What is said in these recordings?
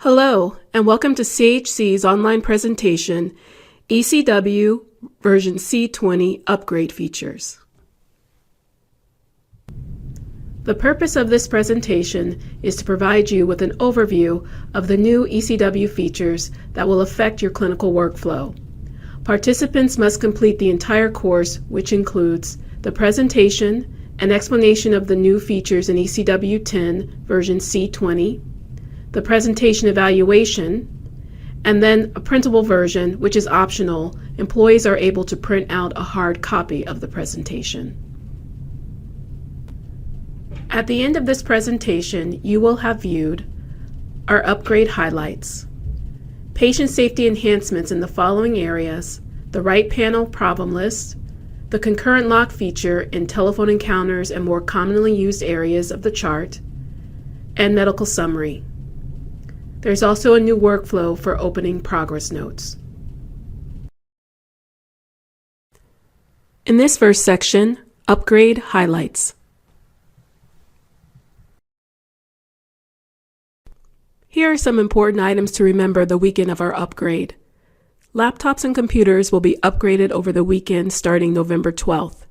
Hello, and welcome to CHC's online presentation, eCW version C20 Upgrade Features. The purpose of this presentation is to provide you with an overview of the new eCW features that will affect your clinical workflow. Participants must complete the entire course, which includes the presentation, an explanation of the new features in eCW 10 version C20, the presentation evaluation, and then a printable version, which is optional. Employees are able to print out a hard copy of the presentation. At the end of this presentation, you will have viewed our upgrade highlights, patient safety enhancements in the following areas, the right panel problem list, the concurrent lock feature in telephone encounters and more commonly used areas of the chart, and medical summary. There's also a new workflow for opening progress notes. In this first section, upgrade highlights. Here are some important items to remember the weekend of our upgrade. Laptops and computers will be upgraded over the weekend starting November 12th.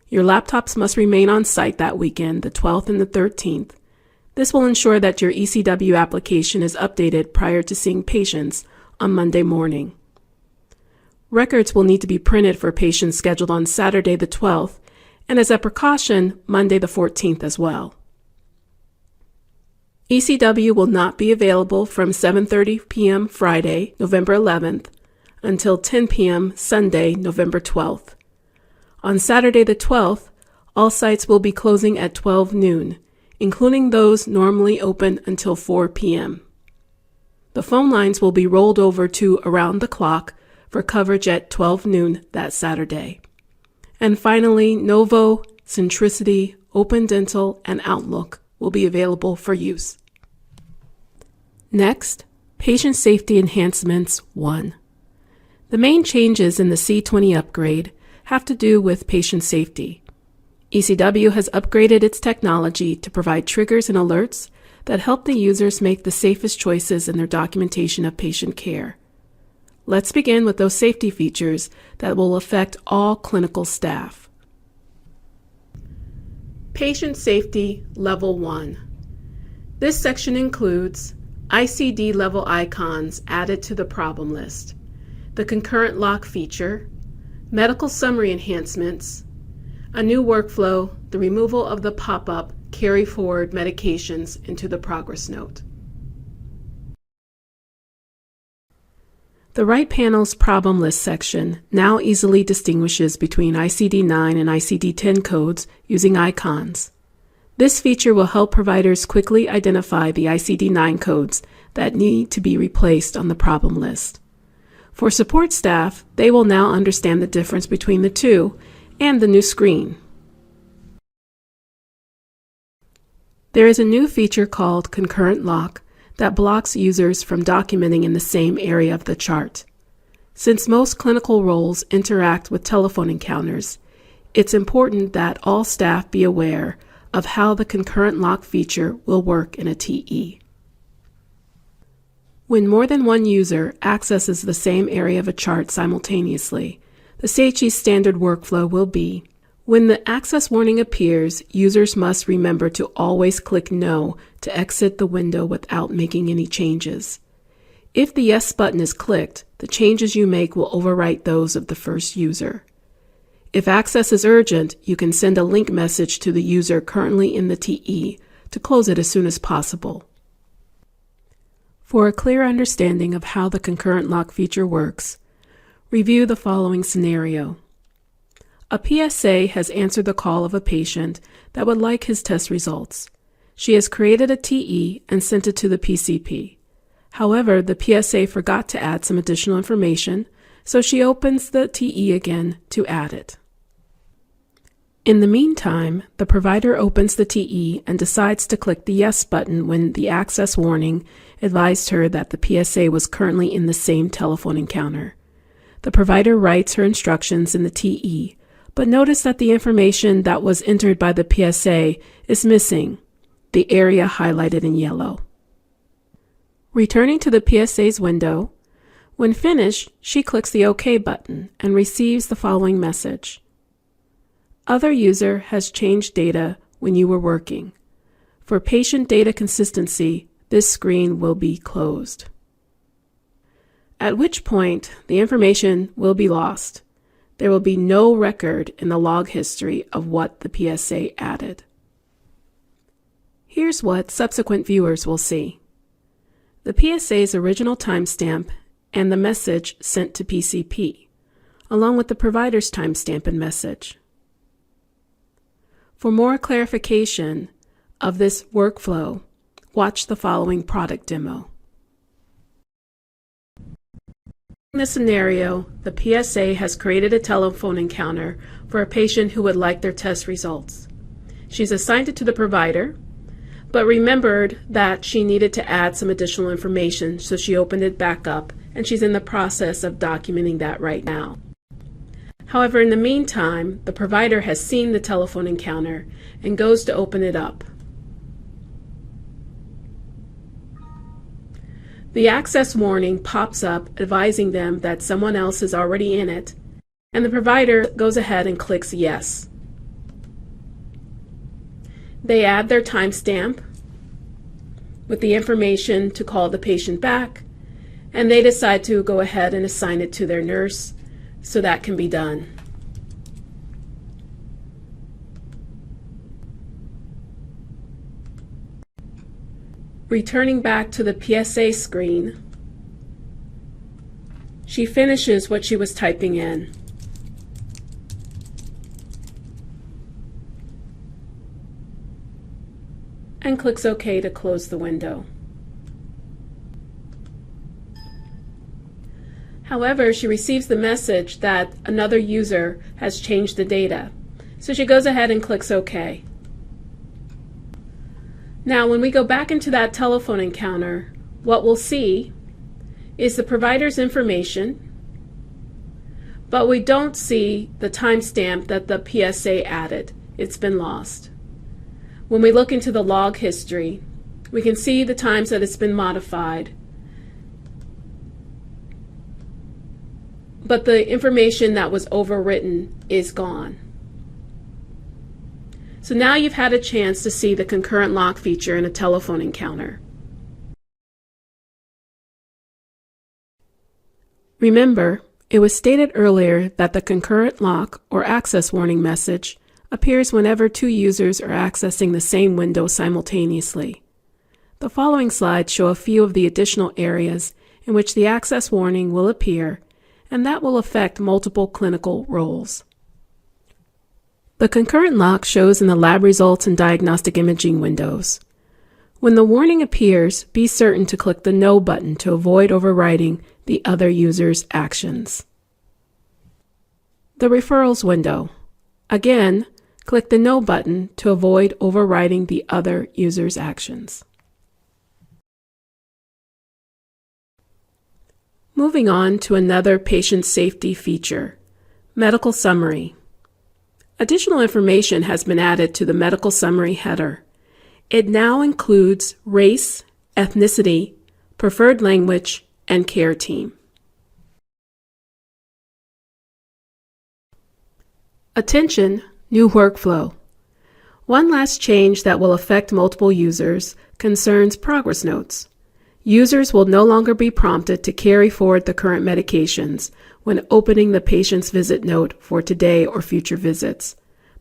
Your laptops must remain on site that weekend, the 12th and the 13th. This will ensure that your eCW application is updated prior to seeing patients on Monday morning. Records will need to be printed for patients scheduled on Saturday the 12th, and as a precaution, Monday the 14th as well. eCW will not be available from 7:30 p.m. Friday, November 11th, until 10 p.m. Sunday, November 12th. On Saturday the 12th, all sites will be closing at 12 noon. Including those normally open until 4 p.m. The phone lines will be rolled over to around the clock for coverage at 12 noon that Saturday. And finally, Novo, Centricity, Open Dental, and Outlook will be available for use. Next, Patient Safety Enhancements 1. The main changes in the C20 upgrade have to do with patient safety. eCW has upgraded its technology to provide triggers and alerts that help the users make the safest choices in their documentation of patient care. Let's begin with those safety features that will affect all clinical staff. Patient Safety Level 1. This section includes ICD level icons added to the problem list, the concurrent lock feature, medical summary enhancements, a new workflow, the removal of the pop-up carry forward medications into the progress note. The right panel's problem list section now easily distinguishes between ICD-9 and ICD-10 codes using icons. This feature will help providers quickly identify the ICD-9 codes that need to be replaced on the problem list. For support staff, they will now understand the difference between the two and the new screen. There is a new feature called Concurrent Lock that blocks users from documenting in the same area of the chart. Since most clinical roles interact with telephone encounters, it's important that all staff be aware of how the Concurrent Lock feature will work in a TE. When more than one user accesses the same area of a chart simultaneously, the CHC standard workflow will be, when the access warning appears, users must remember to always click No to exit the window without making any changes. If the Yes button is clicked, the changes you make will overwrite those of the first user. If access is urgent, you can send a link message to the user currently in the TE to close it as soon as possible. For a clear understanding of how the concurrent lock feature works, review the following scenario. A PSA has answered the call of a patient that would like his test results. She has created a TE and sent it to the PCP. However, the PSA forgot to add some additional information, so she opens the TE again to add it. In the meantime, the provider opens the TE and decides to click the Yes button when the access warning advised her that the PSA was currently in the same telephone encounter. The provider writes her instructions in the TE, but notice that the information that was entered by the PSA is missing, the area highlighted in yellow. Returning to the PSA's window, when finished, she clicks the OK button and receives the following message. Other user has changed data when you were working. For patient data consistency, this screen will be closed. At which point, the information will be lost. There will be no record in the log history of what the PSA added. Here's what subsequent viewers will see. The PSA's original timestamp and the message sent to PCP, along with the provider's timestamp and message. For more clarification of this workflow, watch the following product demo. In this scenario, the PSA has created a telephone encounter for a patient who would like their test results. She's assigned it to the provider, but remembered that she needed to add some additional information, so she opened it back up, and she's in the process of documenting that right now. However, in the meantime, the provider has seen the telephone encounter and goes to open it up. The access warning pops up advising them that someone else is already in it, and the provider goes ahead and clicks yes. They add their timestamp with the information to call the patient back, and they decide to go ahead and assign it to their nurse, so that can be done. Returning back to the PSA screen, she finishes what she was typing in. And clicks OK to close the window. However, she receives the message that another user has changed the data, so she goes ahead and clicks OK. Now, when we go back into that telephone encounter, what we'll see is the provider's information, but we don't see the timestamp that the PSA added. It's been lost. When we look into the log history, we can see the times that it's been modified, but the information that was overwritten is gone. So now you've had a chance to see the concurrent lock feature in a telephone encounter. Remember, it was stated earlier that the concurrent lock or access warning message appears whenever two users are accessing the same window simultaneously. The following slides show a few of the additional areas in which the access warning will appear, and that will affect multiple clinical roles. The concurrent lock shows in the lab results and diagnostic imaging windows. When the warning appears, be certain to click the No button to avoid overriding the other user's actions. The referrals window. Again, click the No button to avoid overriding the other user's actions. Moving on to another patient safety feature, medical summary. Additional information has been added to the medical summary header. It now includes race, ethnicity, preferred language, and care team. Attention, new workflow. One last change that will affect multiple users concerns progress notes. Users will no longer be prompted to carry forward the current medications when opening the patient's visit note for today or future visits.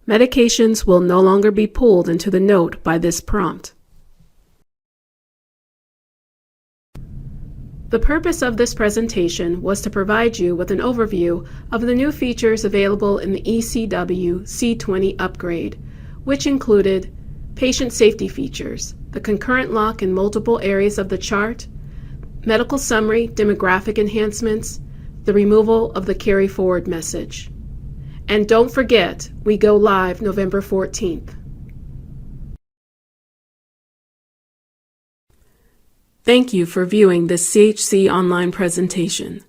Medications will no longer be pulled into the note by this prompt. The purpose of this presentation was to provide you with an overview of the new features available in the eCW C20 upgrade, which included patient safety features, the concurrent lock in multiple areas of the chart, medical summary demographic enhancements, the removal of the carry forward message. And don't forget, we go live November 14th. Thank you for viewing this CHC online presentation.